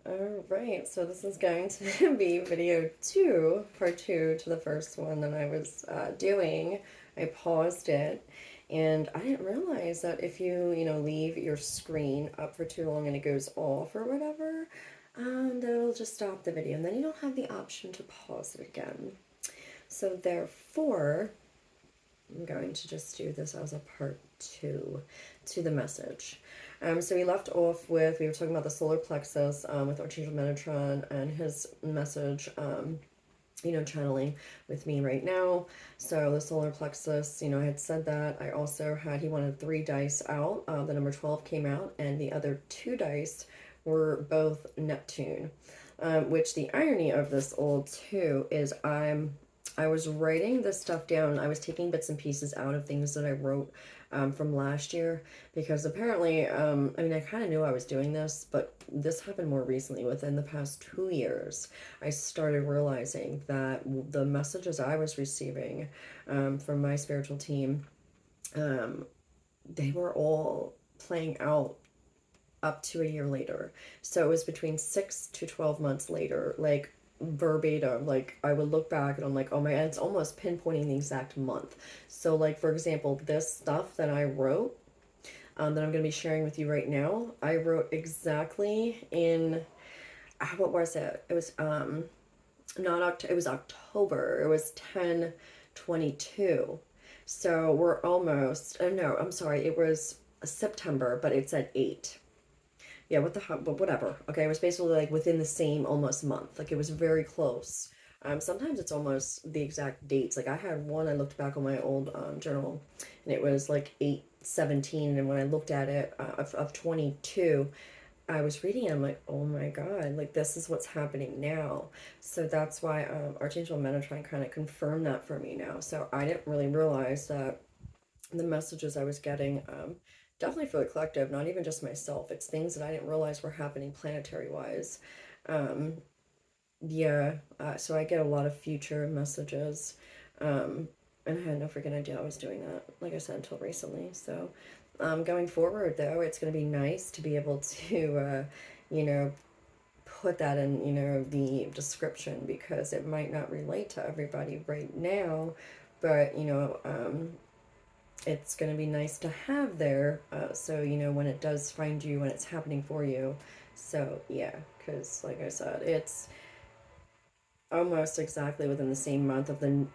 All right, so this is going to be video two, part two to the first one that I was doing. I paused it, and I didn't realize that if you leave your screen up for too long and it goes off or whatever, that'll just stop the video, and then you don't have the option to pause it again. So therefore, I'm going to just do this as a part two to the message. So we left off with, we were talking about the solar plexus with Archangel Metatron and his message, channeling with me right now. So the solar plexus, I had said that. I also had, he wanted 3 dice out. The number 12 came out, and the other 2 dice were both Neptune. Which the irony of this old too is I was writing this stuff down. I was taking bits and pieces out of things that I wrote from last year, because apparently, I kind of knew I was doing this, but this happened more recently. Within the past 2 years, I started realizing that the messages I was receiving from my spiritual team, they were all playing out up to a year later. So it was between 6 to 12 months later, like verbatim. Like I would look back and I'm like, oh my, it's almost pinpointing the exact month. So like, for example, this stuff that I wrote, that I'm going to be sharing with you right now, I wrote exactly in, what was it? It was not October, it was October. It was 10/22. So we're almost, no, I'm sorry, it was September, but it said 8. Yeah, what the hell, but whatever. Okay, it was basically like within the same almost month. Like it was very close. Sometimes it's almost the exact dates. Like I had one, I looked back on my old journal, and it was like 8/17. And when I looked at it of 22, I was reading it, I'm like, oh my God, like this is what's happening now. So that's why Archangel Metatron kind of confirmed that for me now. So I didn't really realize that the messages I was getting, definitely for the collective, not even just myself. It's things that I didn't realize were happening planetary wise. Um, yeah, so I get a lot of future messages. And I had no freaking idea I was doing that, like I said, until recently. So going forward, though, it's going to be nice to be able to, you know, put that in, the description, because it might not relate to everybody right now, but, it's going to be nice to have there, so when it does find you, when it's happening for you. So yeah, because like I said, it's almost exactly within the same month of the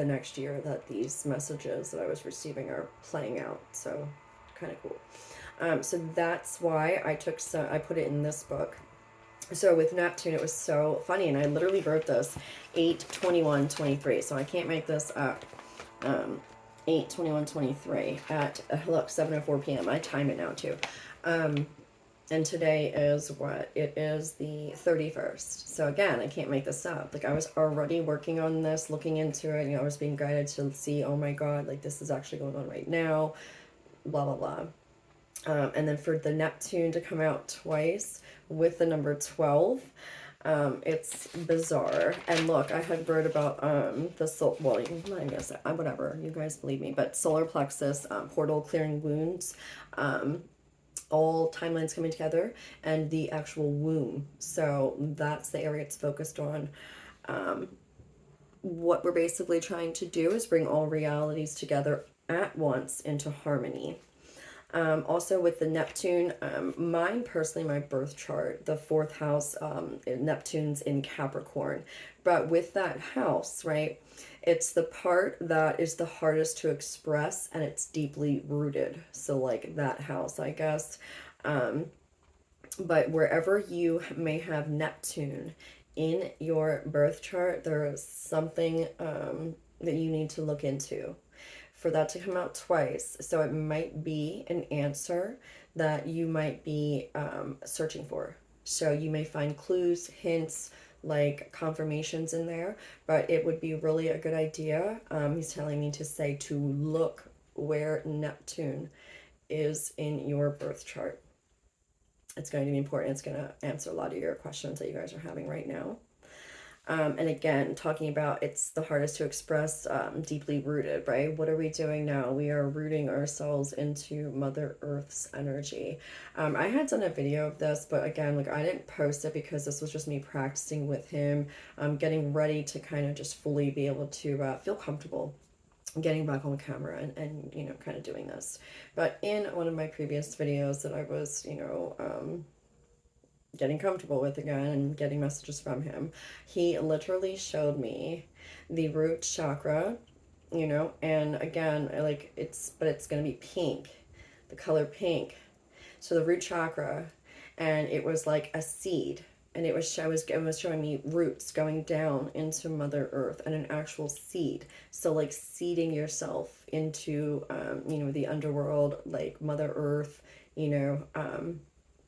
next year that these messages that I was receiving are playing out. So kind of cool. So that's why I put it in this book. So with Neptune, it was so funny, and I literally wrote this 8/21/23. So I can't make this up. 8/21/23 at look, 7:04 p.m. I time it now too. And today is what? It is the 31st. So again, I can't make this up. Like I was already working on this, looking into it. I was being guided to see, oh my God, like this is actually going on right now. Blah blah blah. And then for the Neptune to come out twice with the number 12, it's bizarre. And look, I had read about the soul. Well, I'm not gonna say whatever. You guys believe me, but solar plexus, portal clearing wounds, all timelines coming together, and the actual womb. So that's the area it's focused on. What we're basically trying to do is bring all realities together at once into harmony. Also with the Neptune, mine personally, my birth chart, the 4th house, Neptune's in Capricorn. But with that house, right, it's the part that is the hardest to express, and it's deeply rooted. So like that house, I guess. But wherever you may have Neptune in your birth chart, there is something that you need to look into for that to come out twice. So it might be an answer that you might be searching for. So you may find clues, hints, like confirmations in there, but it would be really a good idea. He's telling me to say to look where Neptune is in your birth chart. It's going to be important. It's going to answer a lot of your questions that you guys are having right now. And again, talking about it's the hardest to express, deeply rooted, right? What are we doing now? We are rooting ourselves into Mother Earth's energy. I had done a video of this, but again, like I didn't post it because this was just me practicing with him, getting ready to kind of just fully be able to feel comfortable getting back on camera and you know, kind of doing this. But in one of my previous videos that I was, you know, getting comfortable with again and getting messages from him, he literally showed me the root chakra, you know, and again, like but it's going to be pink, the color pink. So the root chakra, and it was like a seed, and it was showing me roots going down into Mother Earth and an actual seed. So like seeding yourself into, you know, the underworld, like Mother Earth, you know,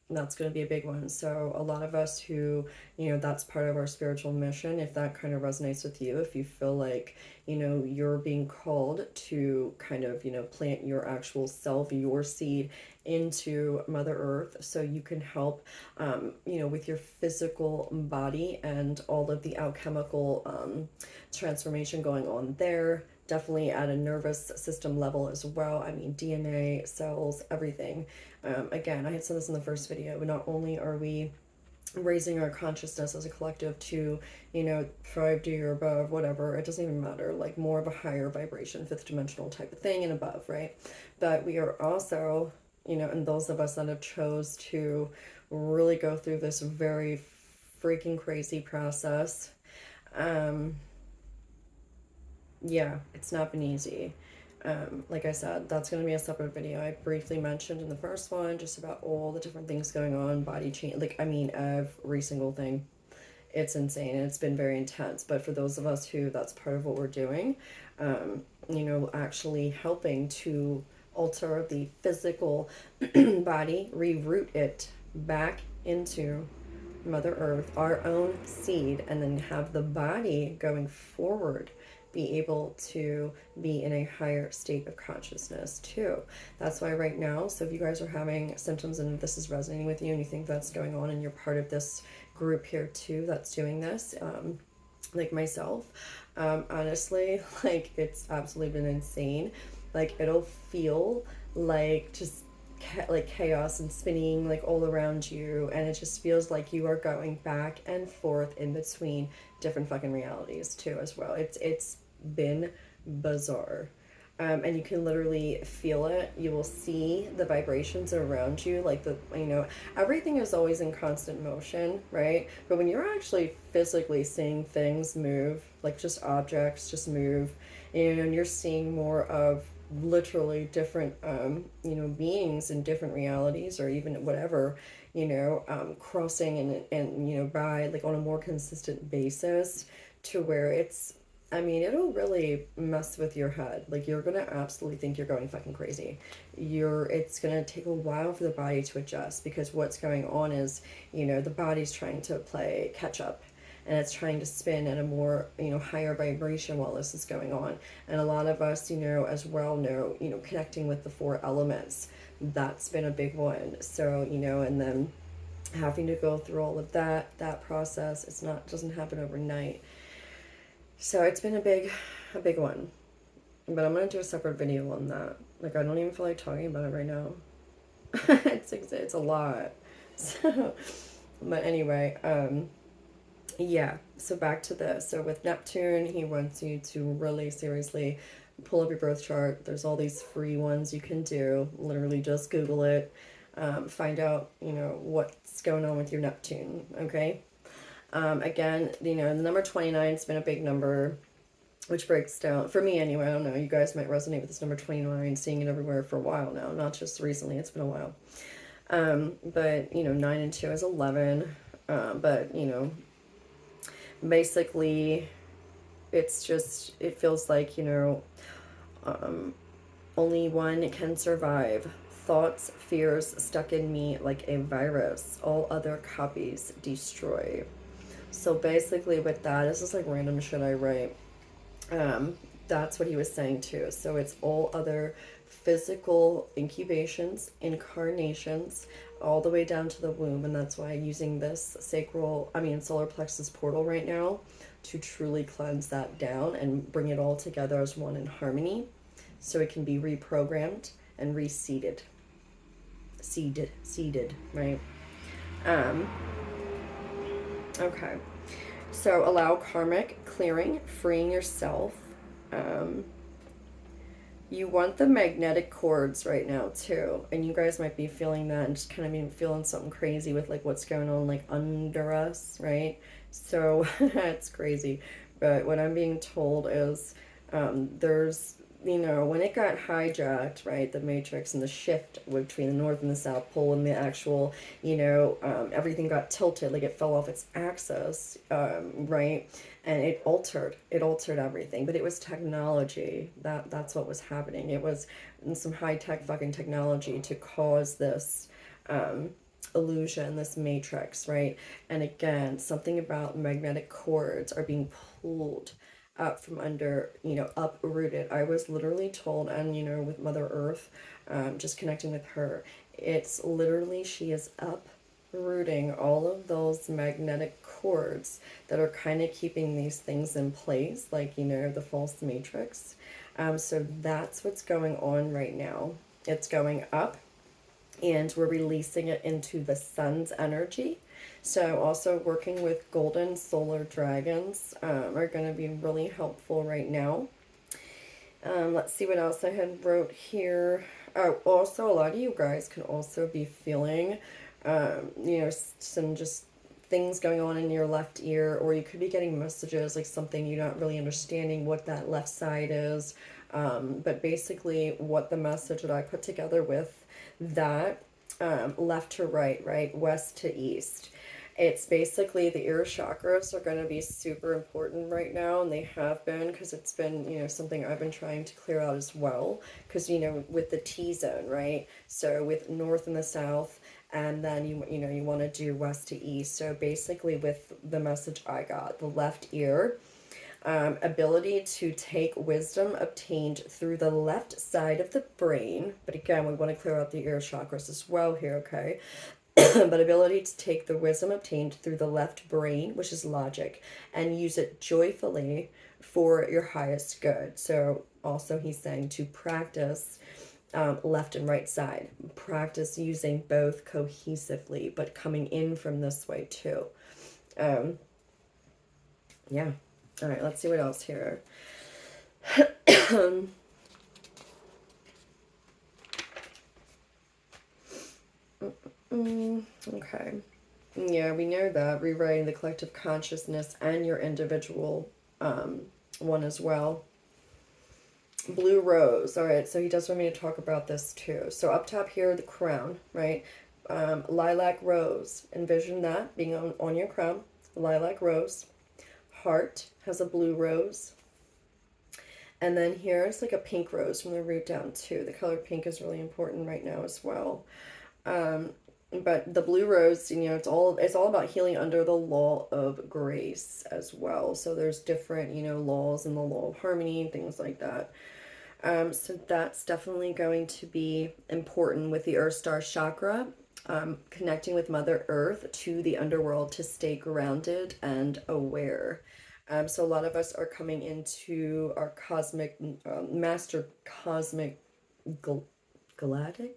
that's going to be a big one. So a lot of us who, you know, that's part of our spiritual mission. If that kind of resonates with you, if you feel like, you know, you're being called to kind of, you know, plant your actual self, your seed into Mother Earth, so you can help, you know, with your physical body and all of the alchemical transformation going on there. Definitely at a nervous system level as well. I mean, DNA, cells, everything. Again, I had said this in the first video, but not only are we raising our consciousness as a collective to, you know, 5D or above, whatever, it doesn't even matter, like more of a higher vibration, fifth dimensional type of thing and above, right? But we are also, you know, and those of us that have chose to really go through this very freaking crazy process, yeah, it's not been easy. Like I said, that's going to be a separate video. I briefly mentioned in the first one just about all the different things going on, body change, like, I mean, every single thing. It's insane and it's been very intense. But for those of us who that's part of what we're doing, you know, actually helping to alter the physical body, reroute it back into Mother Earth, our own seed, and then have the body going forward be able to be in a higher state of consciousness too. That's why right now, so if you guys are having symptoms and this is resonating with you and you think that's going on and you're part of this group here too that's doing this, like myself, honestly, like it's absolutely been insane. Like it'll feel like just like chaos and spinning like all around you, and it just feels like you are going back and forth in between different fucking realities too as well. It's been bizarre. And you can literally feel it. You will see the vibrations around you, like the, you know, everything is always in constant motion, right? But when you're actually physically seeing things move, like just objects just move, and you're seeing more of literally different, you know, beings in different realities or even whatever, you know, crossing and, you know, by like on a more consistent basis to where it's, I mean, it'll really mess with your head. Like you're gonna absolutely think you're going fucking crazy. It's gonna take a while for the body to adjust because what's going on is, you know, the body's trying to play catch up and it's trying to spin at a more, you know, higher vibration while this is going on. And a lot of us, you know, as well know, you know, connecting with the four elements, that's been a big one. So, you know, and then having to go through all of that process, it's not, doesn't happen overnight. So it's been a big one. But I'm gonna do a separate video on that. Like I don't even feel like talking about it right now. It's a lot. So, but anyway, yeah. So back to this. So with Neptune, he wants you to really seriously pull up your birth chart. There's all these free ones you can do. Literally just Google it. Find out, you know, what's going on with your Neptune. Okay. Again, you know, the number 29 has been a big number, which breaks down, for me anyway, I don't know, you guys might resonate with this number 29, seeing it everywhere for a while now, not just recently, it's been a while. But, you know, 9 and 2 is 11, but, you know, basically, it's just, it feels like, you know, only one can survive. Thoughts, fears stuck in me like a virus. All other copies destroy. So basically with that, this is like random shit I write. That's what he was saying too. So it's all other physical incubations, incarnations, all the way down to the womb. And that's why I'm using this solar plexus portal right now to truly cleanse that down and bring it all together as one in harmony so it can be reprogrammed and reseeded. Seeded, right? Um, okay. So allow karmic clearing, freeing yourself. Um, you want the magnetic cords right now too, and you guys might be feeling that and just kind of being feeling something crazy with like what's going on like under us, right? So it's crazy, but what I'm being told is there's when it got hijacked, right, the matrix and the shift between the north and the south pole and the actual everything got tilted, like it fell off its axis, right, and it altered everything, but it was technology that's what was happening. It was some high-tech fucking technology to cause this illusion, this matrix, right? And again, something about magnetic cords are being pulled up from under, uprooted. I was literally told, and with Mother Earth, just connecting with her, it's literally she is uprooting all of those magnetic cords that are kind of keeping these things in place, like, the false matrix. So that's what's going on right now. It's going up and we're releasing it into the sun's energy. So also working with golden solar dragons are going to be really helpful right now. Let's see what else I had wrote here. Oh, also a lot of you guys can also be feeling, some just things going on in your left ear, or you could be getting messages like something you're not really understanding what that left side is. But basically what the message that I put together with that left to right, right, west to east. It's basically the ear chakras are going to be super important right now, and they have been, because it's been, something I've been trying to clear out as well, because, with the T-zone, right? So with north and the south, and then you want to do west to east. So basically with the message I got, the left ear, ability to take wisdom obtained through the left side of the brain. But again, we want to clear out the ear chakras as well here, okay? But ability to take the wisdom obtained through the left brain, which is logic, and use it joyfully for your highest good. So also he's saying to practice left and right side. Practice using both cohesively, but coming in from this way too. Yeah. All right, let's see what else here. Okay. Yeah, we know that. Rewriting the collective consciousness and your individual one as well. Blue rose. All right, so he does want me to talk about this too. So up top here, the crown, right? Lilac rose. Envision that being on your crown. Lilac rose. Heart has a blue rose. And then here it's like a pink rose from the root down too. The color pink is really important right now as well. But the blue rose, it's all about healing under the law of grace as well. So there's different, laws in the law of harmony and things like that. So that's definitely going to be important with the Earth Star chakra, connecting with Mother Earth to the underworld to stay grounded and aware. So a lot of us are coming into our cosmic, master cosmic, galactic,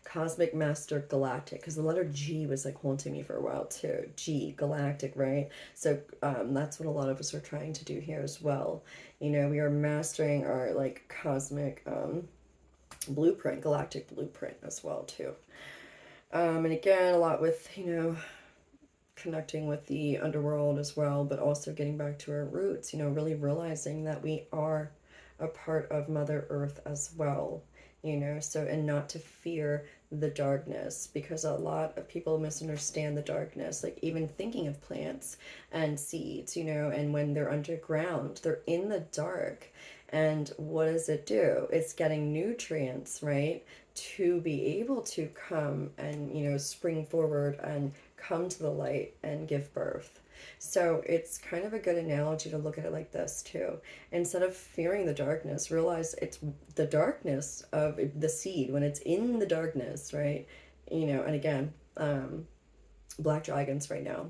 cosmic master galactic, because the letter G was like haunting me for a while too. G, galactic, right? So that's what a lot of us are trying to do here as well. We are mastering our like cosmic blueprint, galactic blueprint as well too. And again, a lot with connecting with the underworld as well, but also getting back to our roots, really realizing that we are a part of Mother Earth as well, so, and not to fear the darkness, because a lot of people misunderstand the darkness, like even thinking of plants and seeds, and when they're underground, they're in the dark, And what does it do? It's getting nutrients, right, to be able to come and, spring forward and come to the light and give birth. So it's kind of a good analogy to look at it like this too. Instead of fearing the darkness, realize it's the darkness of the seed when it's in the darkness, right? And again, black dragons right now.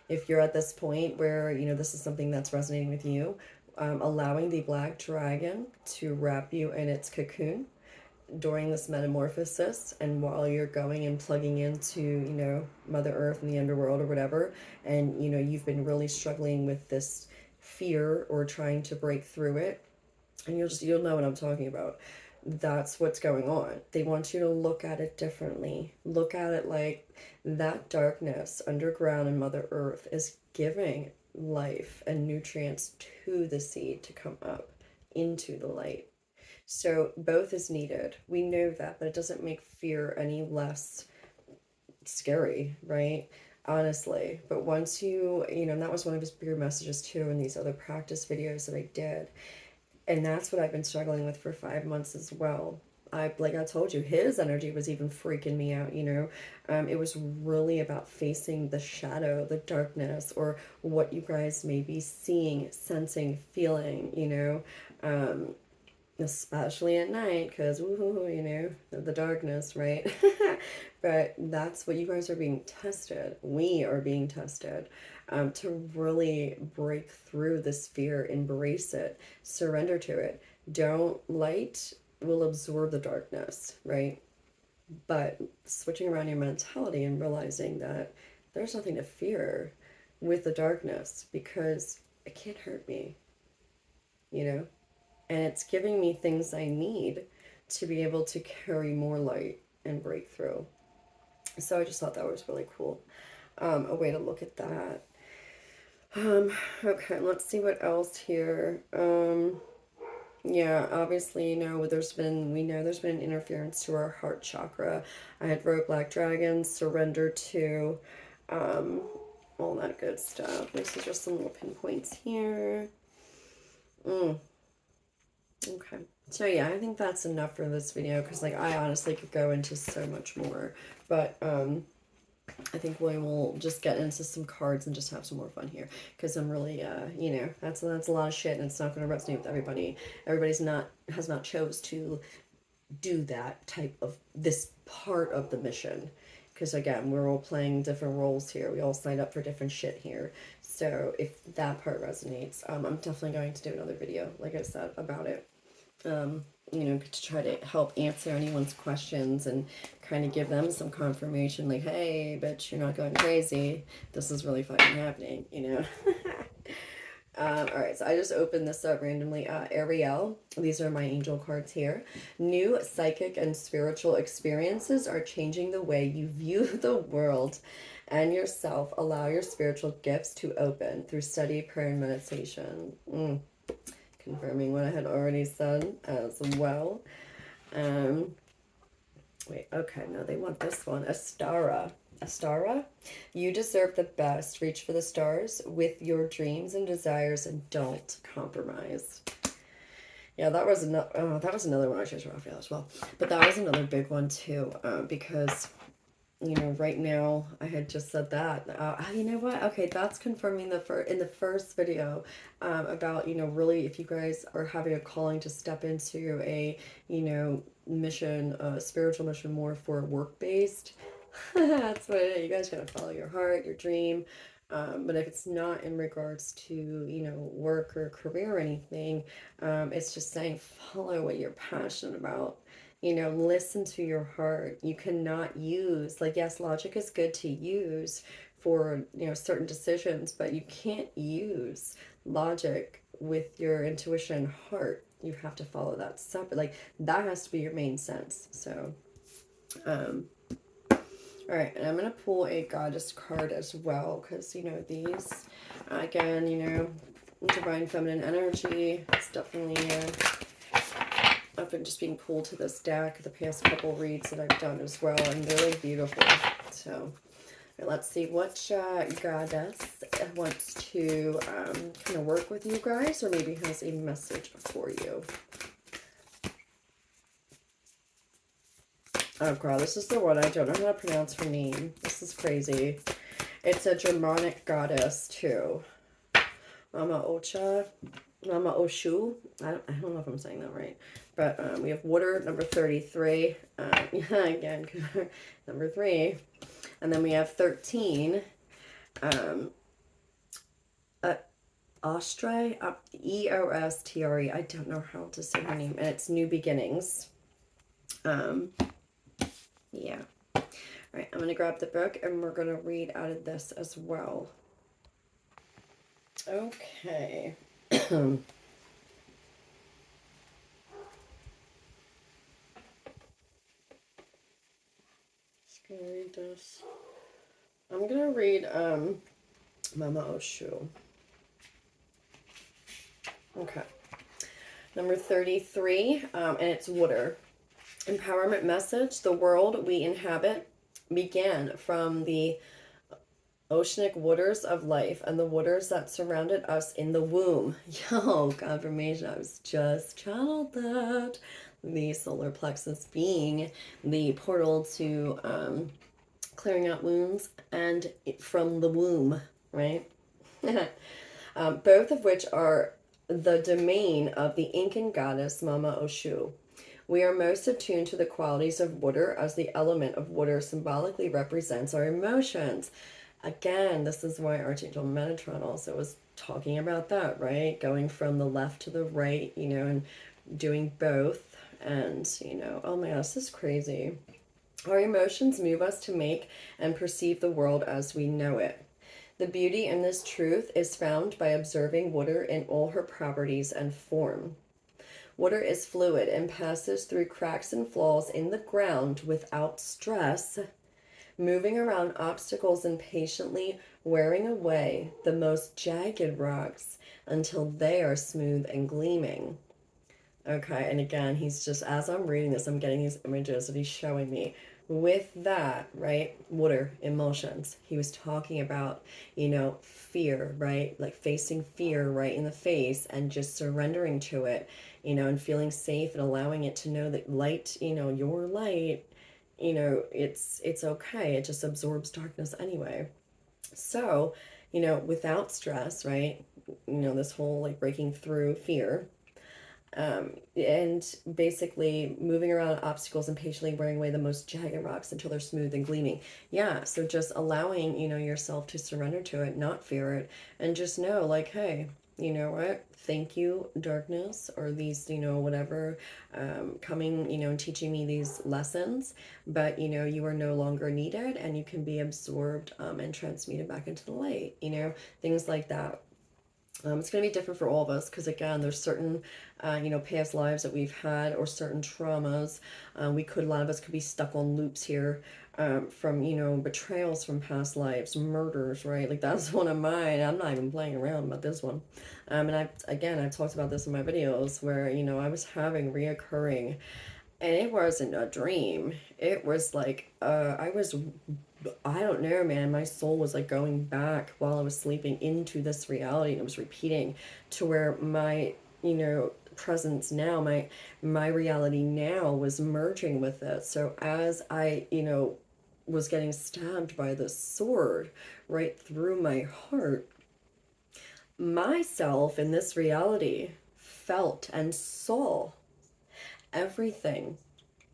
If you're at this point where, this is something that's resonating with you, allowing the black dragon to wrap you in its cocoon during this metamorphosis, and while you're going and plugging into, Mother Earth and the underworld or whatever, and, you've been really struggling with this fear or trying to break through it, and you'll know what I'm talking about. That's what's going on. They want you to look at it differently. Look at it like that darkness underground in Mother Earth is giving life and nutrients to the seed to come up into the light. So both is needed. We know that, but it doesn't make fear any less scary, right? Honestly. But once and that was one of his bigger messages too in these other practice videos that I did. And that's what I've been struggling with for 5 months as well. Like I told you, his energy was even freaking me out, It was really about facing the shadow, the darkness, or what you guys may be seeing, sensing, feeling, especially at night, because, the darkness, right? But that's what you guys are being tested. We are being tested. To really break through this fear, embrace it, surrender to it. Light will absorb the darkness, right? But switching around your mentality and realizing that there's nothing to fear with the darkness because it can't hurt me, and it's giving me things I need to be able to carry more light and break through. So I just thought that was really cool. A way to look at that. Okay, let's see what else here. Yeah, obviously, we know there's been an interference to our heart chakra. I had wrote black dragons, surrender to, all that good stuff. This is just some little pinpoints here. Okay. So yeah, I think that's enough for this video because I honestly could go into so much more. But I think we will just get into some cards and just have some more fun here because I'm really that's a lot of shit and it's not going to resonate with everybody. Has not chose to do that type of this part of the mission because again, we're all playing different roles here. We all signed up for different shit here. So if that part resonates, I'm definitely going to do another video, like I said, about it. To try to help answer anyone's questions and kind of give them some confirmation, like, hey, bitch, you're not going crazy. This is really fucking happening, All right, so I just opened this up randomly. Ariel, these are my angel cards here. New psychic and spiritual experiences are changing the way you view the world and yourself. Allow your spiritual gifts to open through study, prayer, and meditation. Confirming what I had already said as well. Wait, okay, no, they want this one. Astara, you deserve the best. Reach for the stars with your dreams and desires and don't compromise. Yeah, that was another one I chose Raphael as well. But that was another big one too, because right now I had just said that. You know what? Okay, that's confirming in the first video about really if you guys are having a calling to step into a mission, spiritual mission more for work based. That's what it is. You guys gotta follow your heart, your dream. But if it's not in regards to work or career or anything, it's just saying follow what you're passionate about. Listen to your heart. You cannot use, yes, logic is good to use for, certain decisions, but you can't use logic with your intuition heart. You have to follow that separate. That has to be your main sense. So, all right, and I'm going to pull a goddess card as well because, these, again, divine feminine energy, it's definitely... I've been just being pulled to this deck the past couple reads that I've done as well, and they're really beautiful. So let's see what goddess wants to kind of work with you guys, or maybe has a message for you. Oh god, this is the one I don't know how to pronounce her name. This is crazy. It's a Germanic goddess too. Mama Ocha, Mama Oshu. I don't know if I'm saying that right. But we have water, number 33. Yeah, again, number 3. And then we have 13. Ostre, Eostre. I don't know how to say her name. And it's New Beginnings. Yeah. All right, I'm going to grab the book and we're going to read out of this as well. Okay. Just going to read this. I'm going to read Mama Oshu. Okay. Number 33, and it's water. Empowerment message. The world we inhabit began from the oceanic waters of life and the waters that surrounded us in the womb. Yo, confirmation. I was just channeled that. The solar plexus being the portal to clearing out wounds and from the womb, right? Both of which are the domain of the Incan goddess Mama Oshu. We are most attuned to the qualities of water as the element of water symbolically represents our emotions. Again, this is why Archangel Metatron also was talking about that, right? Going from the left to the right, you know, and doing both. And, you know, oh my gosh, this is crazy. Our emotions move us to make and perceive the world as we know it. The beauty in this truth is found by observing water in all her properties and form. Water is fluid and passes through cracks and flaws in the ground without stress, moving around obstacles and patiently wearing away the most jagged rocks until they are smooth and gleaming. Okay, and again, he's just, as I'm reading this, I'm getting these images that he's showing me. With that, right, water, emotions. He was talking about, you know, fear, right? Like facing fear right in the face and just surrendering to it, you know, and feeling safe and allowing it to know that light, you know, your light, you know, it's okay. It just absorbs darkness anyway. So, you know, without stress, right? You know, this whole like breaking through fear. And basically moving around obstacles and patiently wearing away the most jagged rocks until they're smooth and gleaming. Yeah, so just allowing, you know, yourself to surrender to it, not fear it, and just know, like, hey, you know what? Thank you, darkness, or these, you know, whatever, coming, you know, and teaching me these lessons. But, you know, you are no longer needed and you can be absorbed and transmuted back into the light, you know, things like that. It's going to be different for all of us because, again, there's certain, you know, past lives that we've had or certain traumas. A lot of us could be stuck on loops here from, you know, betrayals from past lives, murders, right? Like that's one of mine. I'm not even playing around about this one. And I've talked about this in my videos where, you know, I was having reoccurring, and it wasn't a dream. It was like, I don't know, man. My soul was like going back while I was sleeping into this reality, and it was repeating to where my, you know, presence now, my reality now was merging with it. So as I, you know, was getting stabbed by the sword right through my heart, myself in this reality felt and saw everything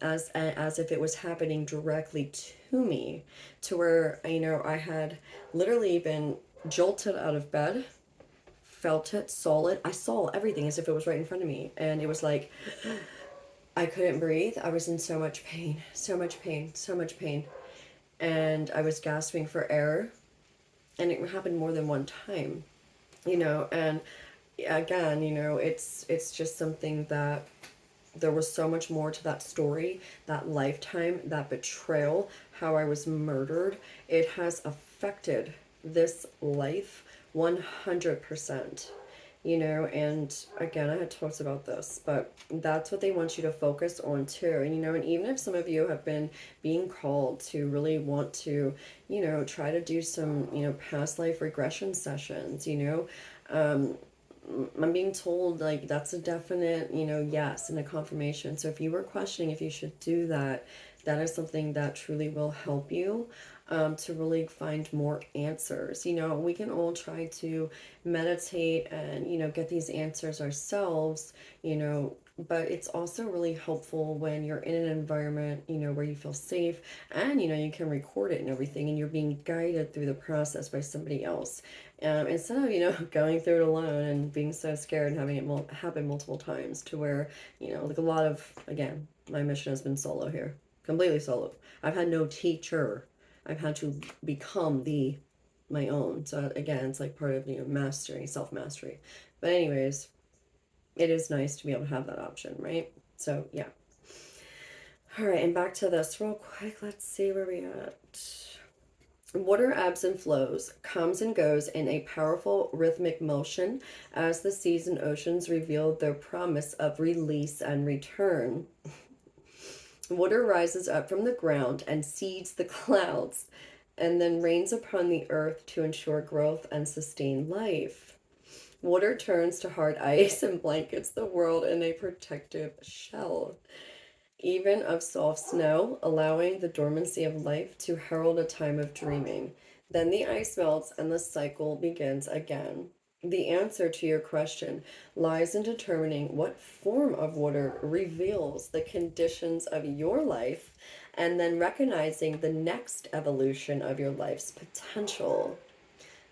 as if it was happening directly to me, to where, you know, I had literally been jolted out of bed, felt it, saw it. I saw everything as if it was right in front of me, and it was like I couldn't breathe. I was in so much pain, so much pain, so much pain, and I was gasping for air, and it happened more than one time, you know. And again, you know, it's just something that there was so much more to that story, that lifetime, that betrayal, how I was murdered. It has affected this life 100%. you know, and again, I had talked about this, but that's what they want you to focus on too. And, you know, and even if some of you have been being called to really want to, you know, try to do some, you know, past life regression sessions, you know, I'm being told like that's a definite, you know, yes, and a confirmation. So if you were questioning if you should do that, that is something that truly will help you to really find more answers. You know, we can all try to meditate and, you know, get these answers ourselves, you know, but it's also really helpful when you're in an environment, you know, where you feel safe and, you know, you can record it and everything and you're being guided through the process by somebody else. Instead of, you know, going through it alone and being so scared and having it happen multiple times to where, you know, like a lot of, again, my mission has been solo here, completely solo. I've had no teacher. I've had to become my own. So again, it's like part of, you know, mastery, self-mastery. But anyways, it is nice to be able to have that option, right? So yeah. All right, and back to this real quick. Let's see where we at. Water ebbs and flows, comes and goes in a powerful rhythmic motion as the seas and oceans reveal their promise of release and return. Water rises up from the ground and seeds the clouds and then rains upon the earth to ensure growth and sustain life. Water turns to hard ice and blankets the world in a protective shell, even of soft snow, allowing the dormancy of life to herald a time of dreaming. Then the ice melts and the cycle begins again. The answer to your question lies in determining what form of water reveals the conditions of your life and then recognizing the next evolution of your life's potential.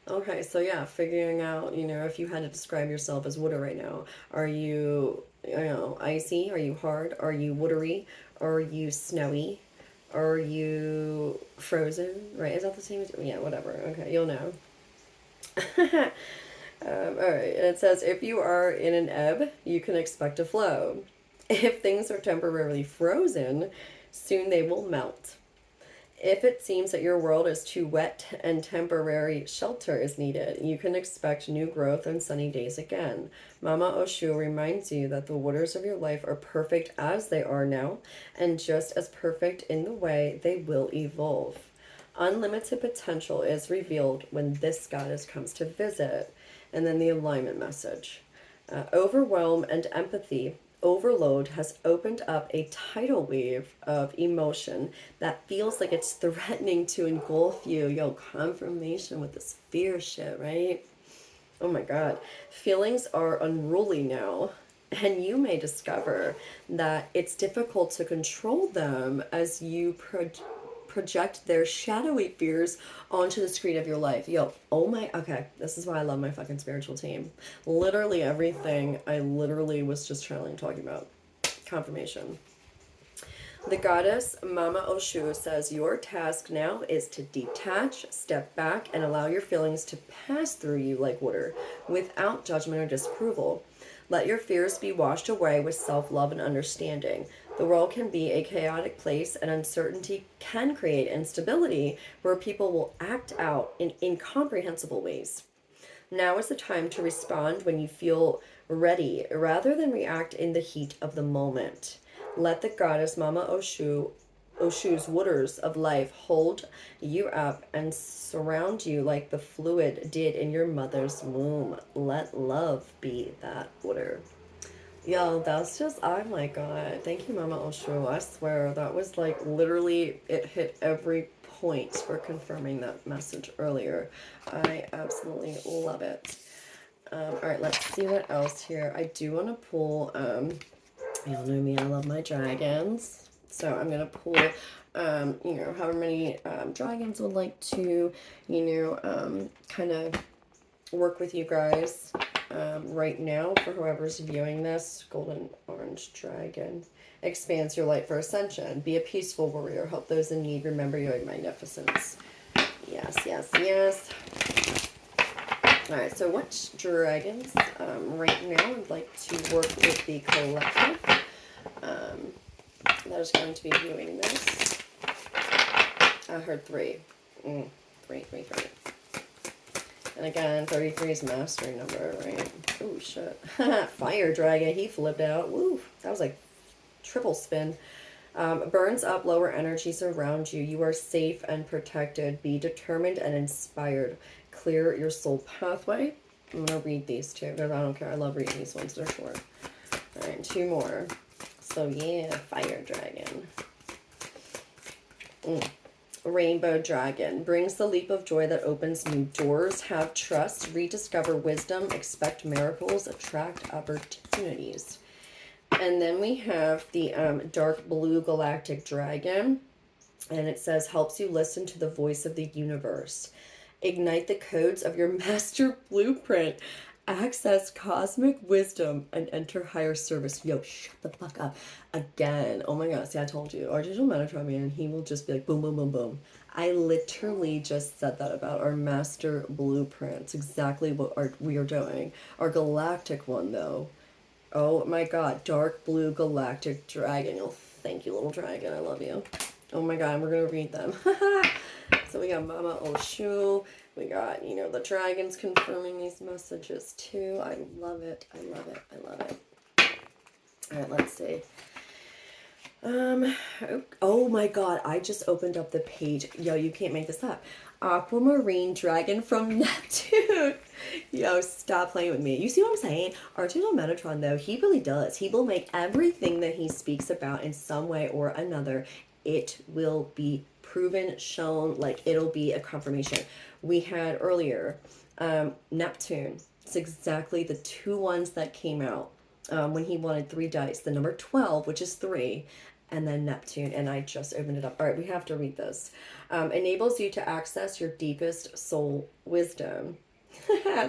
Okay, so yeah, figuring out, you know, if you had to describe yourself as water right now, are you, you know, icy? Are you hard? Are you watery? Are you snowy? Are you frozen? Right? Is that the same as, yeah, whatever. Okay, you'll know. All right, and it says if you are in an ebb, you can expect a flow. If things are temporarily frozen, soon they will melt. If it seems that your world is too wet and temporary shelter is needed, you can expect new growth and sunny days again. Mama Oshu reminds you that the waters of your life are perfect as they are now, and just as perfect in the way they will evolve. Unlimited potential is revealed when this goddess comes to visit. And then the alignment message. Overwhelm and empathy overload has opened up a tidal wave of emotion that feels like it's threatening to engulf you. Yo, confirmation with this fear shit, right? Oh my God. Feelings are unruly now. And you may discover that it's difficult to control them as you project their shadowy fears onto the screen of your life. Yo, oh my, okay, this is why I love my fucking spiritual team. Literally everything I literally was just talking about. Confirmation. The goddess Mama Oshu says your task now is to detach, step back, and allow your feelings to pass through you like water without judgment or disapproval. Let your fears be washed away with self-love and understanding. The world can be a chaotic place, and uncertainty can create instability where people will act out in incomprehensible ways. Now is the time to respond when you feel ready rather than react in the heat of the moment. Let the goddess Mama Oshu's waters of life hold you up and surround you like the fluid did in your mother's womb. Let love be that water. Yo, that's just, oh my God. Thank you, Mama Oshu. I swear, that was like literally, it hit every point for confirming that message earlier. I absolutely love it. All right, let's see what else here. I do want to pull, y'all know me, I love my dragons. So I'm going to pull, you know, however many dragons would like to, you know, kind of work with you guys right now for whoever's viewing this. Golden Orange Dragon expands your light for ascension. Be a peaceful warrior. Help those in need. Remember your magnificence. Yes, yes, yes. All right, so which dragons right now would like to work with the collective that is going to be viewing this? I heard three. Three. And again, 33 is mastery number, right? Oh, shit. Fire dragon. He flipped out. Woo. That was like triple spin. Burns up lower energies around you. You are safe and protected. Be determined and inspired. Clear your soul pathway. I'm going to read these two because I don't care. I love reading these ones. They're short. All right, two more. So, yeah, fire dragon. Rainbow dragon. Brings the leap of joy that opens new doors. Have trust. Rediscover wisdom. Expect miracles. Attract opportunities. And then we have the dark blue galactic dragon. And it says, helps you listen to the voice of the universe. Ignite the codes of your master blueprint. Access cosmic wisdom and enter higher service. Yo, shut the fuck up. Again. Oh my god. See, I told you. Archangel Metatron, man, he will just be like boom, boom, boom, boom. I literally just said that about our master blueprints. Exactly what we are doing. Our galactic one, though. Oh my god. Dark blue galactic dragon. Oh, thank you, little dragon. I love you. Oh my god. We're going to read them. So we got Mama Oshu. We got, you know, the dragons confirming these messages too. I love it. I love it. I love it. All right, let's see. Oh my god, I just opened up the page. Yo, you can't make this up. Aquamarine dragon from Neptune. Yo, stop playing with me. You see what I'm saying? Archangel Metatron, though, he really does. He will make everything that he speaks about in some way or another. It will be proven, shown, like it'll be a confirmation. We had earlier Neptune. It's exactly the two ones that came out when he wanted 3 dice. The number 12, which is 3, and then Neptune. And I just opened it up. All right, we have to read this. Enables you to access your deepest soul wisdom.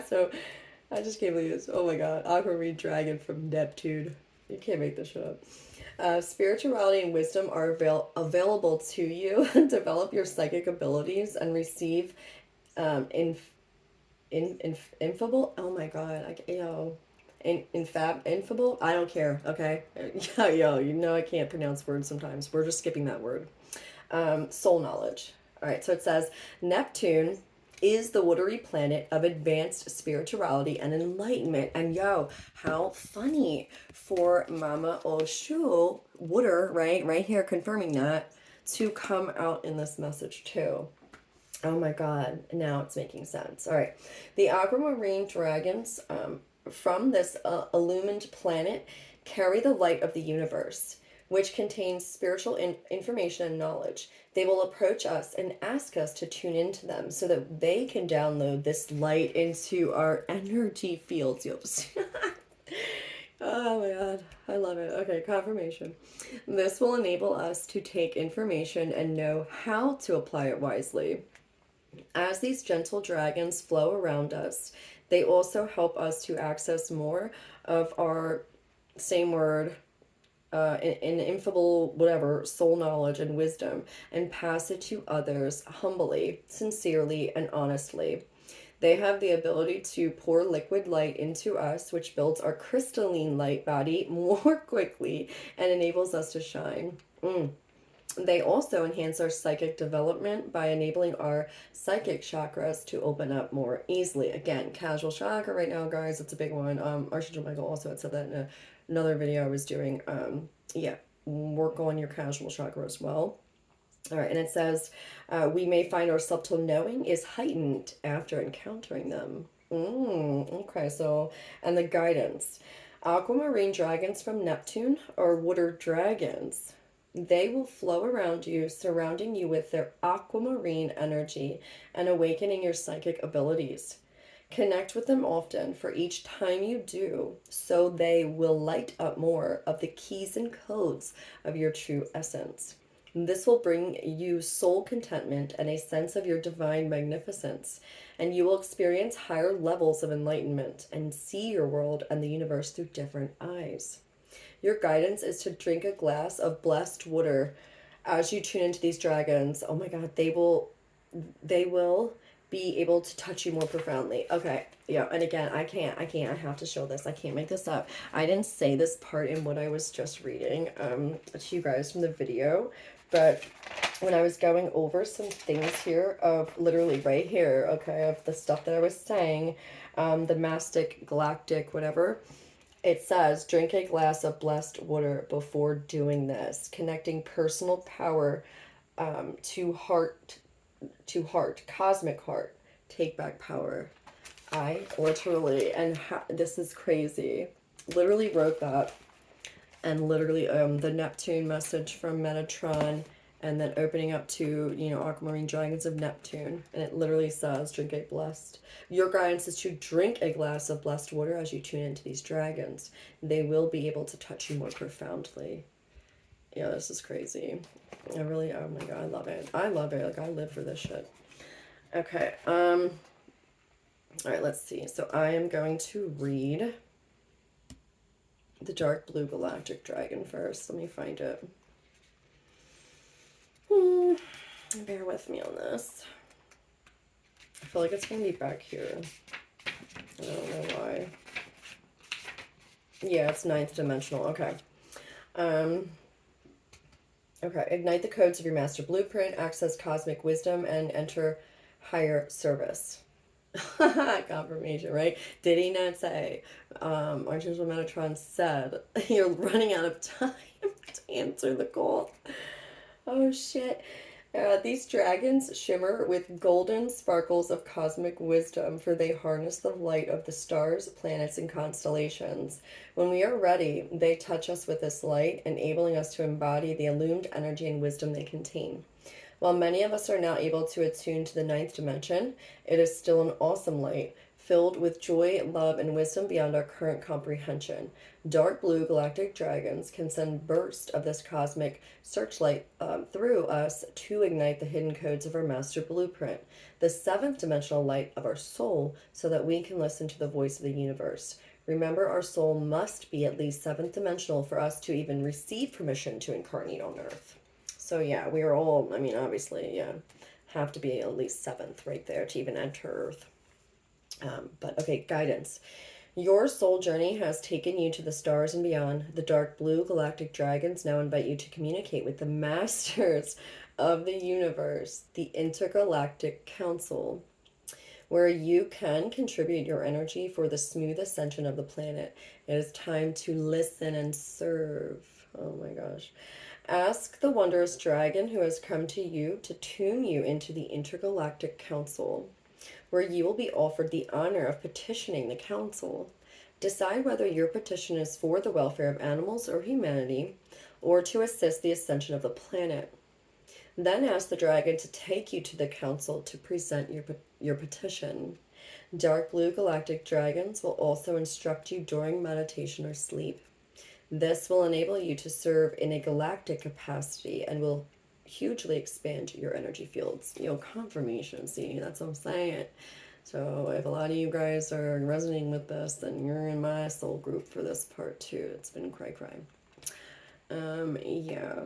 So I just can't believe this. Oh my god, Aquamarine dragon from Neptune. You can't make this shit up. Spirituality and wisdom are available to you. Develop your psychic abilities and receive infable. Oh my god, infable. I don't care. Okay, yo, you know I can't pronounce words sometimes. We're just skipping that word. Soul knowledge. All right, so it says Neptune is the watery planet of advanced spirituality and enlightenment. And yo, how funny for Mama Oshu, water, right here confirming that, to come out in this message too. Oh my god, now it's making sense. All right, the aquamarine dragons from this illumined planet carry the light of the universe, which contains spiritual information and knowledge. They will approach us and ask us to tune into them so that they can download this light into our energy fields. Oh my god, I love it. Okay, confirmation. This will enable us to take information and know how to apply it wisely. As these gentle dragons flow around us, they also help us to access more of our, same word, ineffable, whatever, soul knowledge and wisdom, and pass it to others humbly, sincerely, and honestly. They have the ability to pour liquid light into us, which builds our crystalline light body more quickly and enables us to shine. They also enhance our psychic development by enabling our psychic chakras to open up more easily. Again, casual chakra right now, guys, it's a big one. Archangel Michael also had said that in another video I was doing. Yeah, work on your casual chakra as well. All right, and it says, we may find our subtle knowing is heightened after encountering them. Okay, so, and the guidance. Aquamarine dragons from Neptune are water dragons. They will flow around you, surrounding you with their aquamarine energy and awakening your psychic abilities. Connect with them often, for each time you do, so they will light up more of the keys and codes of your true essence. This will bring you soul contentment and a sense of your divine magnificence, and you will experience higher levels of enlightenment and see your world and the universe through different eyes. Your guidance is to drink a glass of blessed water as you tune into these dragons. Oh my god, they will be able to touch you more profoundly. Okay, yeah, and again, I have to show this. I can't make this up. I didn't say this part in what I was just reading to you guys from the video, but when I was going over some things here of literally right here, okay, of the stuff that I was saying, the mastic, galactic, whatever, it says drink a glass of blessed water before doing this, connecting personal power to heart, cosmic heart, take back power. I literally, and this is crazy, literally wrote that, and literally the Neptune message from Metatron, and then opening up to, you know, aquamarine dragons of Neptune, and it literally says drink a blessed, your guidance is to drink a glass of blessed water as you tune into these dragons. They will be able to touch you more profoundly. Yeah, this is crazy. I really, oh my god, I love it. I love it. Like, I live for this shit. Okay, all right, let's see. So I am going to read the dark blue galactic dragon first. Let me find it. Bear with me on this. I feel like it's going to be back here. I don't know why. Yeah, it's ninth dimensional. Okay. Okay. Ignite the codes of your master blueprint, access cosmic wisdom, and enter higher service. Confirmation, right? Did he not say? Archangel Metatron said, you're running out of time to answer the call. Oh shit. These dragons shimmer with golden sparkles of cosmic wisdom, for they harness the light of the stars, planets, and constellations. When we are ready, they touch us with this light, enabling us to embody the illumined energy and wisdom they contain. While many of us are now able to attune to the ninth dimension, it is still an awesome light, filled with joy, love, and wisdom beyond our current comprehension. Dark blue galactic dragons can send bursts of this cosmic searchlight through us to ignite the hidden codes of our master blueprint, the seventh dimensional light of our soul, so that we can listen to the voice of the universe. Remember, our soul must be at least seventh dimensional for us to even receive permission to incarnate on Earth. So yeah, we are all, I mean, obviously, yeah, have to be at least seventh right there to even enter Earth. But okay, guidance. Your soul journey has taken you to the stars and beyond. The dark blue galactic dragons now invite you to communicate with the masters of the universe, the Intergalactic Council, where you can contribute your energy for the smooth ascension of the planet. It is time to listen and serve. Oh my gosh. Ask the wondrous dragon who has come to you to tune you into the Intergalactic Council, where you will be offered the honor of petitioning the council. Decide whether your petition is for the welfare of animals or humanity, or to assist the ascension of the planet. Then ask the dragon to take you to the council to present your petition. Dark blue galactic dragons will also instruct you during meditation or sleep. This will enable you to serve in a galactic capacity and will hugely expand your energy fields. You know, confirmation, see, that's what I'm saying. So if a lot of you guys are resonating with this, then you're in my soul group for this part too. It's been cray. Yeah.